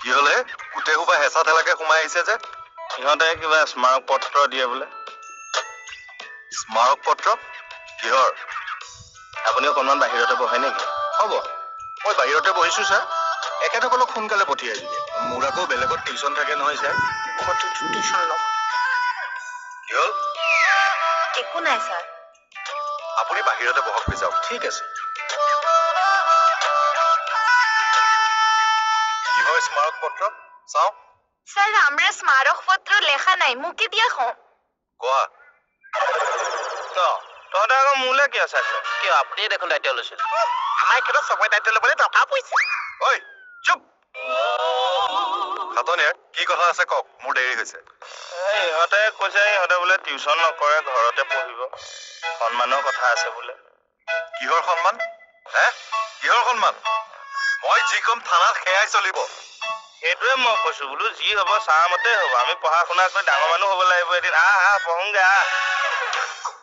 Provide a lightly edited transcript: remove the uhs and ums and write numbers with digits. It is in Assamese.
কি হলে গোটেই সোপা হেঁচা ঠেলাকে সোমাই আহিছে যে সিহঁতে কিবা স্মাৰক পত্ৰ দিয়ে বোলে স্মাৰক পত্ৰ কিহৰ আপুনি অকণমান বাহিৰতে বহে নেকি হ'ব মই বাহিৰতে বহিছো ছাৰ এখেতসকলক সোনকালে পঠিয়াই দিলে মোৰ আকৌ বেলেগত টিউচন থাকে নহয় ছাৰ টিউচন লওক কি হ'ল একো নাই ছাৰ আপুনি বাহিৰতে বহকগৈ যাওক ঠিক আছে কিহৰ স্মাৰক পত্ৰ চাওঁ স্যাৰ আমৰা স্মাৰকপত্ৰ লেখা নাই মুকে দিয়া খো কোৱা তহঁতে আকৌ মোলৈ কিয় চাইছ কিয় আপুনি দেখোন দায়িত্ব লৈছিল আমার কেন সবাই দায়িত্ব লবলে দরকার পড়ছে ঐ চুপ খাতনীয়া কি কথা আছে কওক মোৰ দেৰি হৈছে ইহঁতে কৈছে ইহঁতে বোলে টিউচন নকৰে ঘৰতে পঢ়িব সন্মানৰ কথা আছে বোলে কিহৰ সন্মান হে কিহৰ সন্মান মই যি কম থানাত সেয়াই চলিব সেইটোৱে মই কৈছো বোলো যি হ'ব চাহ মতে হ'ব আমি পঢ়া শুনা কৰি ডাঙৰ মানুহ হ'ব লাগিব এদিন আহ পঢ়োগে আহ